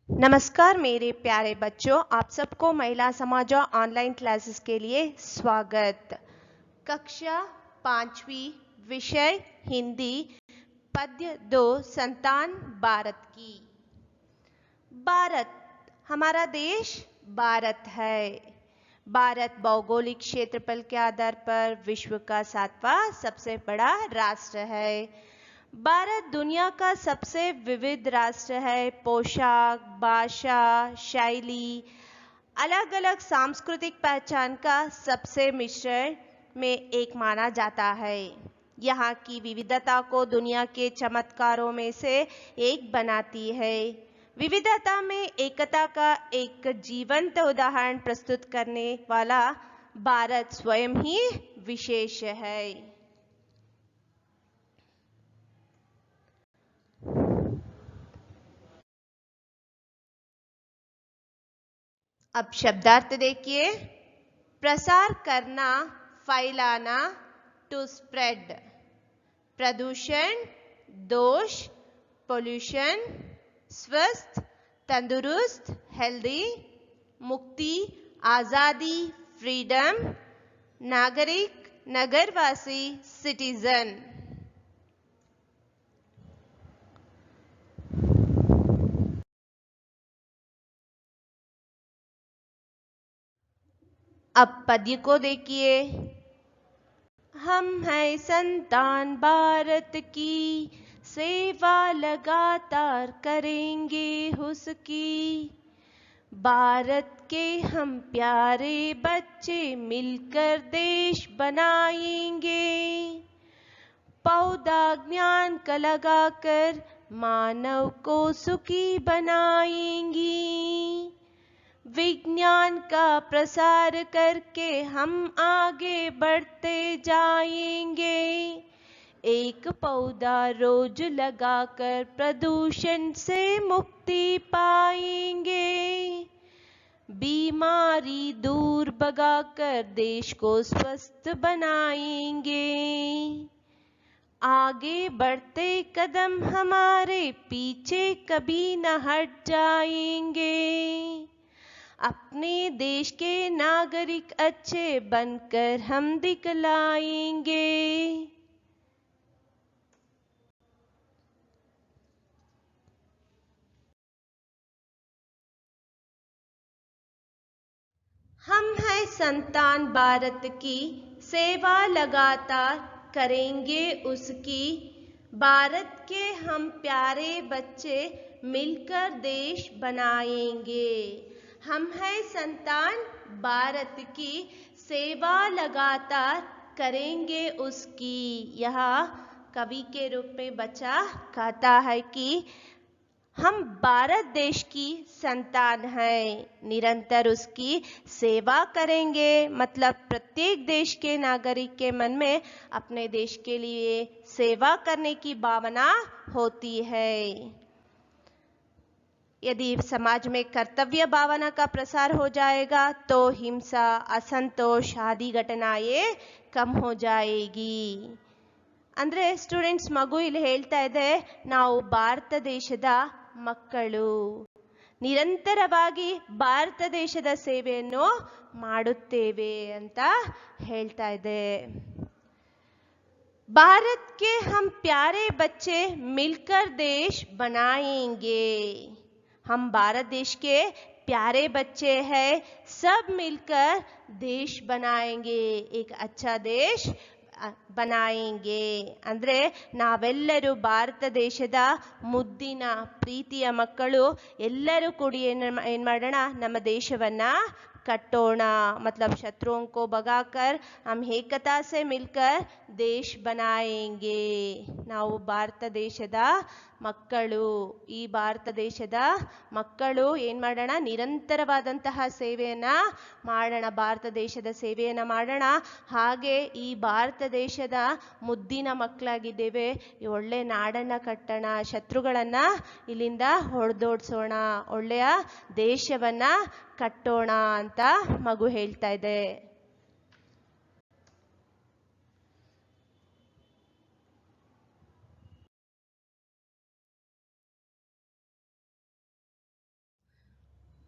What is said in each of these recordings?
नमस्कार मेरे प्यारे बच्चों, आप सबको महिला समाज ऑनलाइन क्लासेस के लिए स्वागत। कक्षा 5वीं, विषय हिंदी, पद्य 2, संतान भारत की। भारत, हमारा देश भारत है। भारत भौगोलिक क्षेत्रफल के आधार पर विश्व का 7वां सबसे बड़ा राष्ट्र है। भारत दुनिया का सबसे विविध राष्ट्र है। पोशाक, भाषा, शैली, अलग अलग सांस्कृतिक पहचान का सबसे मिश्रण में एक माना जाता है। यहाँ की विविधता को दुनिया के चमत्कारों में से एक बनाती है। विविधता में एकता का एक जीवंत उदाहरण प्रस्तुत करने वाला भारत स्वयं ही विशेष है। अब शब्दार्थ देखिए। प्रसार करना, फैलाना, टू स्प्रेड। प्रदूषण, दोष, पोल्यूशन। स्वस्थ, तंदुरुस्त, हेल्दी। मुक्ति, आजादी, फ्रीडम। नागरिक, नगरवासी, सिटीजन। अब पद्य को देखिए। हम हैं संतान भारत की, सेवा लगातार करेंगे उसकी। भारत के हम प्यारे बच्चे मिलकर देश बनाएंगे। पौधा ज्ञान का लगाकर मानव को सुखी बनाएंगी। विज्ञान का प्रसार करके हम आगे बढ़ते जाएंगे। एक पौधा रोज लगाकर प्रदूषण से मुक्ति पाएंगे। बीमारी दूर भगाकर देश को स्वस्थ बनाएंगे। आगे बढ़ते कदम हमारे पीछे कभी न हट जाएंगे। अपने देश के नागरिक अच्छे बनकर हम दिखलाएंगे। हम हैं संतान भारत की, सेवा लगातार करेंगे उसकी। भारत के हम प्यारे बच्चे मिलकर देश बनाएंगे। हम हैं संतान भारत की, सेवा लगातार करेंगे उसकी। यह कवि के रूप में बच्चा कहता है कि हम भारत देश की संतान हैं, निरंतर उसकी सेवा करेंगे। मतलब प्रत्येक देश के नागरिक के मन में अपने देश के लिए सेवा करने की भावना होती है। यदि समाज में कर्तव्य भावना का प्रसार हो जाएगा तो हिंसा, असंतोष आदि घटनाएं कम हो जाएगी। ಅಂದ್ರೆ ಸ್ಟೂಡೆಂಟ್ಸ್ ಮಗು ಇಲ್ಲಿ ಹೇಳ್ತಾ ಇದೆ, ನಾವು ಭಾರತ ದೇಶದ ಮಕ್ಕಳು, ನಿರಂತರವಾಗಿ ಭಾರತ ದೇಶದ ಸೇವೆಯನ್ನು ಮಾಡುತ್ತೇವೆ ಅಂತ ಹೇಳ್ತಾ ಇದೆ। भारत के हम प्यारे बच्चे मिलकर देश बनाएंगे। हम भारत देश के प्यारे बच्चे हैं, सब मिलकर देश बनाएंगे, एक अच्छा देश बनाएंगे। ಅಂದ್ರೆ ನಾವೆಲ್ಲರೂ ಭಾರತ ದೇಶದ ಮುದ್ದಿನ ಪ್ರೀತಿಯ ಮಕ್ಕಳು, ಎಲ್ಲರೂ ಕೂಡಿ ಏನು ಮಾಡೋಣ, ನಮ್ಮ ದೇಶವನ್ನ कटोना। मतलब शत्रुओं को भगाकर हम एकता से मिलकर देश बनाएंगे। ನಾವು ಭಾರತ ದೇಶದ ಮಕ್ಕಳು, ಈ ಭಾರತ ದೇಶದ ಮಕ್ಕಳು ಏನು ಮಾಡೋಣ, ನಿರಂತರವಾದಂತಹ ಸೇವೆಯನ್ನ ಮಾಡೋಣ, ಭಾರತ ದೇಶದ ಸೇವೆಯನ್ನ ಮಾಡೋಣ। ಹಾಗೆ ಈ ಭಾರತ ದೇಶದ ಮುದ್ದಿನ ಮಕ್ಕಳಾಗಿದ್ದೇವೆ, ಒಳ್ಳೆ ನಾಡನ್ನ ಕಟ್ಟೋಣ, ಶತ್ರುಗಳನ್ನ ಇಲ್ಲಿಂದ ಹೊಡೆದೋಡ್ಸೋಣ, ಒಳ್ಳೆಯ ದೇಶವನ್ನ ಕಟ್ಟೋಣ ಅಂತ ಮಗು ಹೇಳ್ತಾ ಇದೆ।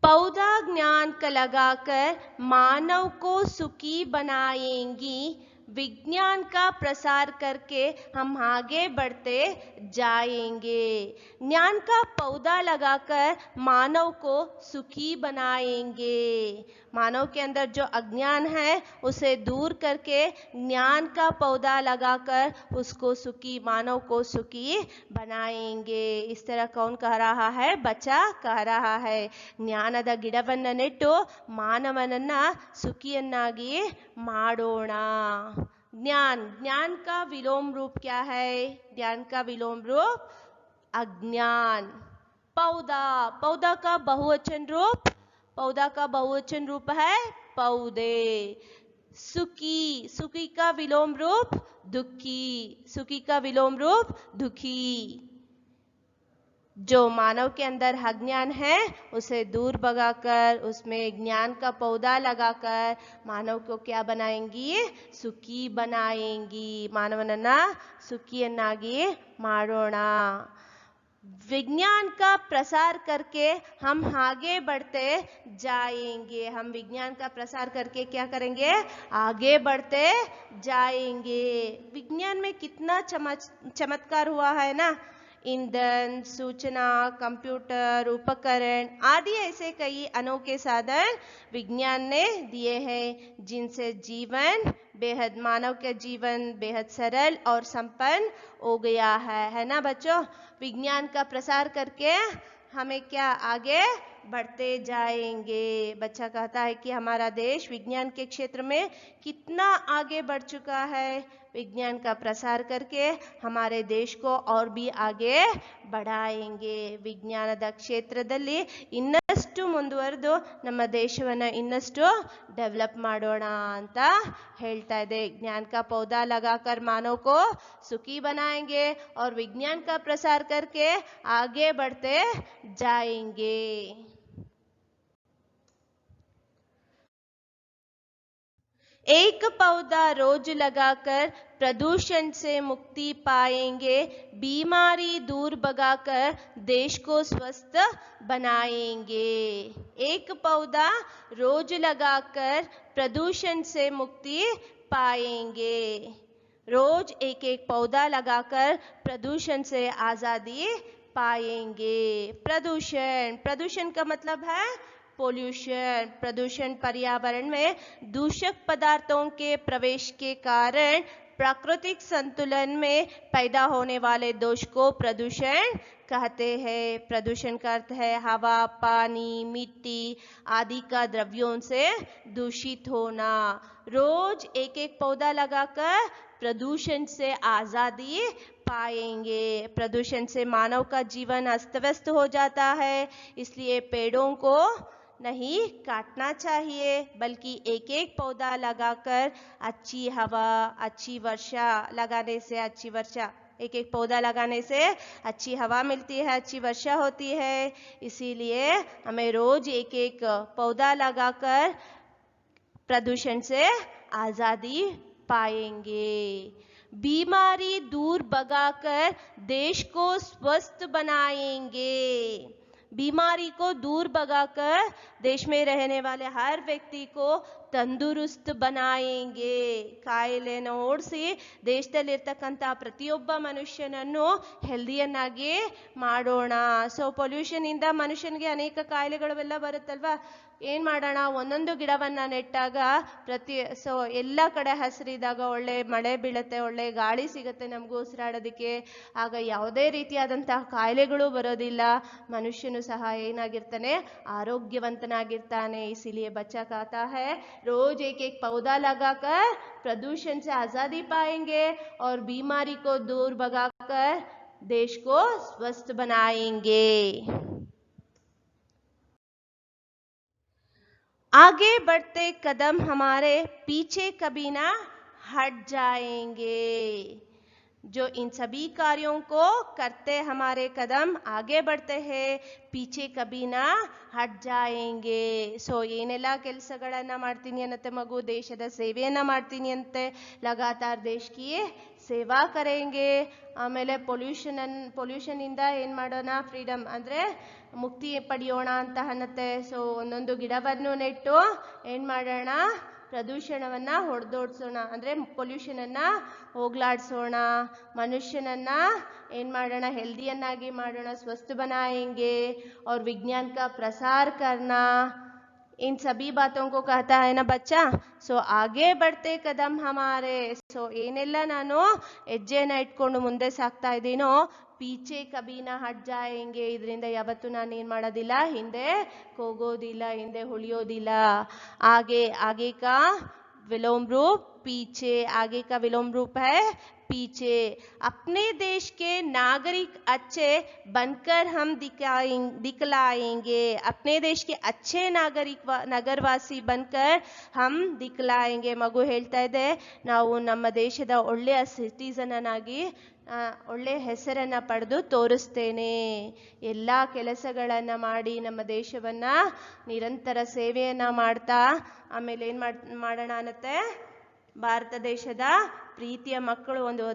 पौधा ज्ञान का लगाकर मानव को सुखी बनाएंगी। विज्ञान का प्रसार करके हम आगे बढ़ते जाएंगे। ज्ञान का पौधा लगाकर मानव को सुखी बनाएंगे। मानव के अंदर जो अज्ञान है उसे दूर करके ज्ञान का पौधा लगाकर उसको सुखी, मानव को सुखी बनाएंगे। इस तरह कौन कह रहा है? बच्चा कह रहा है। ಜ್ಞಾನದ ಗಿಡವನ್ನ ನೆಟ್ಟು ಮಾನವನನ್ನ ಸುಖಿಯನ್ನಾಗಿ ಮಾಡೋಣ। ज्ञान, ज्ञान का विलोम रूप क्या है? ज्ञान का विलोम रूप अज्ञान। पौधा, पौधा का बहुवचन रूप, पौधा का बहुवचन रूप है पौधे। सुखी, सुखी का विलोम रूप दुखी, सुखी का विलोम रूप दुखी। जो मानव के अंदर अज्ञान है उसे दूर भगाकर उसमें ज्ञान का पौधा लगाकर मानव को क्या बनाएंगी? सुखी बनाएंगी। मानवनನ್ನ सुखियನ್ನಾಗಿ ಮಾಡೋಣ। विज्ञान का प्रसार करके हम आगे बढ़ते जाएंगे। हम विज्ञान का प्रसार करके क्या करेंगे? आगे बढ़ते जाएंगे। विज्ञान में कितना चमत्कार हुआ है ना। ईंधन, सूचना, कंप्यूटर, उपकरण आदि ऐसे कई अनोखे साधन विज्ञान ने दिए हैं जिनसे जीवन बेहद, मानव का जीवन बेहद सरल और संपन्न हो गया है ना बच्चों। विज्ञान का प्रसार करके हमें क्या आगे बढ़ते जाएंगे। बच्चा कहता है कि हमारा देश विज्ञान के क्षेत्र में कितना आगे बढ़ चुका है। विज्ञान का प्रसार करके हमारे देश को और भी आगे बढ़ाएंगे। ವಿಜ್ಞಾನದ ಕ್ಷೇತ್ರದಲ್ಲಿ ಇನ್ನಷ್ಟು ಮುಂದುವರೆದು ನಮ್ಮ ದೇಶವನ್ನ ಇನ್ನಷ್ಟು ಡೆವಲಪ್ ಮಾಡೋಣ ಅಂತ ಹೇಳ್ತಾ ಇದೆ। ज्ञान का पौधा लगाकर मानव को सुखी बनाएंगे और विज्ञान का प्रसार करके आगे बढ़ते जाएंगे। एक पौधा रोज लगाकर प्रदूषण से मुक्ति पाएंगे। बीमारी दूर भगाकर देश को स्वस्थ बनाएंगे। एक पौधा रोज लगाकर प्रदूषण से मुक्ति पाएंगे। रोज एक एक पौधा लगाकर प्रदूषण से आजादी पाएंगे। प्रदूषण, प्रदूषण का मतलब है पोल्यूशन। प्रदूषण पर्यावरण में दूषक पदार्थों के प्रवेश के कारण प्राकृतिक संतुलन में पैदा होने वाले दोष को प्रदूषण कहते हैं। प्रदूषण का अर्थ है हवा, पानी, मिट्टी आदि का द्रव्यों से दूषित होना। रोज एक एक पौधा लगाकर प्रदूषण से आजादी पाएंगे। प्रदूषण से मानव का जीवन अस्त व्यस्त हो जाता है, इसलिए पेड़ों को नहीं काटना चाहिए बल्कि एक एक पौधा लगाकर अच्छी हवा, अच्छी वर्षा लगाने से, अच्छी वर्षा, एक एक पौधा लगाने से अच्छी हवा मिलती है, अच्छी वर्षा होती है। इसीलिए हमें रोज एक एक पौधा लगाकर प्रदूषण से आजादी पाएंगे। बीमारी दूर भगाकर देश को स्वस्थ बनाएंगे। बीमारी को दूर भगाकर देश में रहने वाले हर व्यक्ति को ತಂದುರುಸ್ತ್ बनाएंगे। ಕಾಯಿಲೆಯನ್ನು ಓಡಿಸಿ ದೇಶದಲ್ಲಿರ್ತಕ್ಕಂಥ ಪ್ರತಿಯೊಬ್ಬ ಮನುಷ್ಯನನ್ನು ಹೆಲ್ದಿಯನ್ನಾಗಿ ಮಾಡೋಣ। ಸೊ ಪೊಲ್ಯೂಷನ್ ಇಂದ ಮನುಷ್ಯನಿಗೆ ಅನೇಕ ಕಾಯಿಲೆಗಳೆಲ್ಲ ಬರುತ್ತಲ್ವಾ। ಏನು ಮಾಡೋಣ? ಒಂದೊಂದು ಗಿಡವನ್ನ ನೆಟ್ಟಾಗ ಎಲ್ಲ ಕಡೆ ಹಸಿರಿದಾಗ ಒಳ್ಳೆ ಮಳೆ ಬೀಳುತ್ತೆ, ಒಳ್ಳೆ ಗಾಳಿ ಸಿಗುತ್ತೆ ನಮಗೂ ಉಸಿರಾಡೋದಕ್ಕೆ। ಆಗ ಯಾವುದೇ ರೀತಿಯಾದಂತಹ ಕಾಯಿಲೆಗಳು ಬರೋದಿಲ್ಲ, ಮನುಷ್ಯನು ಸಹ ಏನಾಗಿರ್ತಾನೆ? ಆರೋಗ್ಯವಂತನಾಗಿರ್ತಾನೆ। इसीलिए बच्चा कहता है रोज एक एक पौधा लगाकर प्रदूषण से आजादी पाएंगे और बीमारी को दूर भगाकर देश को स्वस्थ बनाएंगे। आगे बढ़ते कदम हमारे पीछे कभी ना हट जाएंगे। जो इन सभी कार्यों को करते हमारे कदम आगे बढ़ते हैं, ಪೀಚೆ ಕಬಿ ನಾ ಹಟ್ ಜಾಯೇಂಗೆ. ಸೊ ಏನೆಲ್ಲ ಕೆಲಸಗಳನ್ನ ಮಾಡ್ತೀನಿ ಅನ್ನತ್ತೆ ಮಗು, ದೇಶದ ಸೇವೆಯನ್ನ ಮಾಡ್ತೀನಿ ಅಂತೆ, ಲಗಾತಾರ್ ದೇಶ್ ಕಿ ಸೇವಾ ಕರೆಂಗೆ. ಆಮೇಲೆ ಪೊಲ್ಯೂಷನ್ ಇಂದ ಏನ್ ಮಾಡೋಣ, ಫ್ರೀಡಮ್ ಅಂದ್ರೆ ಮುಕ್ತಿ ಪಡೆಯೋಣ ಅಂತ ಅನ್ನತ್ತೆ. ಸೊ ಒಂದೊಂದು ಗಿಡವನ್ನು ನೆಟ್ಟು ಏನ್ ಮಾಡೋಣ, ಪ್ರದೂಷಣವನ್ನ ಹೊಡೆದೋಡ್ಸೋಣ, ಅಂದ್ರೆ ಪೊಲ್ಯೂಷನ್ ಅನ್ನ ಹೋಗ್ಲಾಡ್ಸೋಣ, ಮನುಷ್ಯನನ್ನ ಏನ್ ಮಾಡೋಣ, ಹೆಲ್ದಿಯನ್ನಾಗಿ ಮಾಡೋಣ, ಸ್ವಸ್ಥ बनाएंगे और विज्ञान का प्रसार करना. इन सभी बातों को कहता है ना बच्चा. ಸೊ ಆಗೆ बढ़ते ಕದಂ ಹಮಾರೆ. ಸೊ ಏನೆಲ್ಲ ನಾನು ಹೆಜ್ಜೆನ ಇಟ್ಕೊಂಡು ಮುಂದೆ ಸಾಕ್ತಾ ಇದ್ದೀನೋ, ಪೀಚೆ ಕಬಿನ ಹಟ್ ಜಾಯೇಂಗೆ, ಇದರಿಂದ ಯಾವತ್ತೂ ನಾನು ಏನ್ ಮಾಡೋದಿಲ್ಲ, ಹಿಂದೆ ಹೋಗೋದಿಲ್ಲ, ಹಿಂದೆ ಉಳಿಯೋದಿಲ್ಲ. आगे का विलोम रूप पीछे, आगे का विलोम रूप है पीछे. अपने देश के नागरिक अच्छे बनकर हम दिखलाएंगे. अपने देश के अच्छे ನಗರವಾಸಿ बनकर हम दिखलाएंगे. ಮಗು ಹೇಳ್ತಾ ಇದೆ, ನಾವು ನಮ್ಮ ದೇಶದ ಒಳ್ಳೆಯ ಸಿಟಿಸನ್ ಆಗಿ ಒಳ್ಳೆ ಹೆಸರನ್ನ ಪಡೆದು ತೋರಿಸ್ತೇನೆ. ಎಲ್ಲ ಕೆಲಸಗಳನ್ನ ಮಾಡಿ ನಮ್ಮ ದೇಶವನ್ನ ನಿರಂತರ ಸೇವೆಯನ್ನ ಮಾಡ್ತಾ, ಆಮೇಲೆ ಏನ್ ಮಾಡೋಣ ಅನ್ನತ್ತೆ, ಭಾರತ ದೇಶದ ಪ್ರೀತಿಯ ಮಕ್ಕಳು ಒಂದು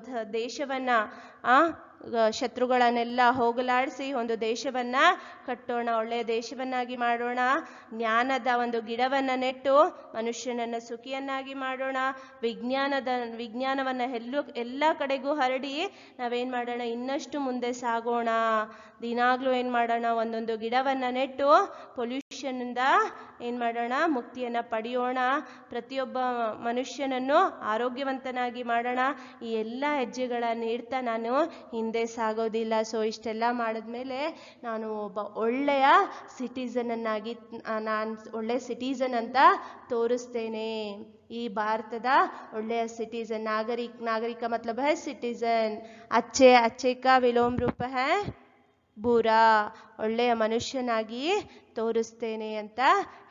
ದೇಶವನ್ನ ಶತ್ರುಗಳನ್ನೆಲ್ಲ ಹೋಗಲಾಡಿಸಿ ಒಂದು ದೇಶವನ್ನ ಕಟ್ಟೋಣ, ಒಳ್ಳೆಯ ದೇಶವನ್ನಾಗಿ ಮಾಡೋಣ. ಜ್ಞಾನದ ಒಂದು ಗಿಡವನ್ನ ನೆಟ್ಟು ಮನುಷ್ಯನನ್ನ ಸುಖಿಯನ್ನಾಗಿ ಮಾಡೋಣ. ವಿಜ್ಞಾನವನ್ನ ಎಲ್ಲ ಕಡೆಗೂ ಹರಡಿ ನಾವೇನ್ ಮಾಡೋಣ, ಇನ್ನಷ್ಟು ಮುಂದೆ ಸಾಗೋಣ. ದಿನಾಗ್ಲೂ ಏನ್ ಮಾಡೋಣ, ಒಂದೊಂದು ಗಿಡವನ್ನ ನೆಟ್ಟು ಪೊಲ್ಯೂಷನ್ ಇಂದ ಏನ್ ಮಾಡೋಣ, ಮುಕ್ತಿಯನ್ನ ಪಡೆಯೋಣ. ಪ್ರತಿಯೊಬ್ಬ ಮನುಷ್ಯನನ್ನು ಆರೋಗ್ಯವಂತನಾಗಿ ಮಾಡೋಣ. ಈ ಎಲ್ಲ ಹೆಜ್ಜೆಗಳನ್ನ ಇಡ್ತಾ ನಾನು ಹಿಂದೆ ಸಾಗೋದಿಲ್ಲ. ಸೊ ಇಷ್ಟೆಲ್ಲ ಮಾಡಿದ್ಮೇಲೆ ನಾನು ಒಬ್ಬ ಒಳ್ಳೆಯ ಸಿಟಿಸನ್ ಅನ್ನಾಗಿ, ನಾನು ಒಳ್ಳೆ ಸಿಟಿಸನ್ ಅಂತ ತೋರಿಸ್ತೇನೆ. ಈ ಭಾರತದ ಒಳ್ಳೆಯ ಸಿಟಿಸನ್, ನಾಗರಿಕ मतलब है ಸಿಟಿಸನ್. अच्छे का विलोम रूप है ಬುರಾ. ಒಳ್ಳೆಯ ಮನುಷ್ಯನಾಗಿ ತೋರಿಸ್ತೇನೆ ಅಂತ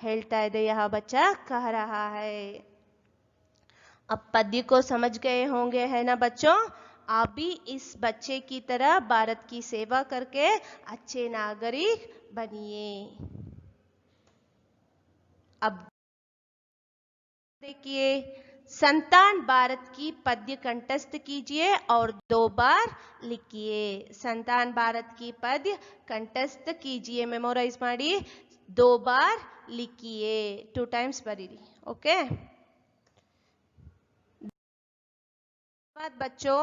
ಹೇಳ್ತಾ ಇದೆ. यह बच्चा कह रहा है. अब पद्य को समझ गए होंगे, है ना बच्चों? आप भी इस बच्चे की तरह भारत की सेवा करके अच्छे नागरिक बनिए. अब देखिए, संतान भारत की पद्य कंठस्थ कीजिए और 2 बार लिखिए. संतान भारत की पद्य कंठस्थ कीजिए, मेमोराइज ಮಾಡಿ, 2 बार लिखिए, 2 times ಬರೀರಿ. ओके, धन्यवाद बच्चों.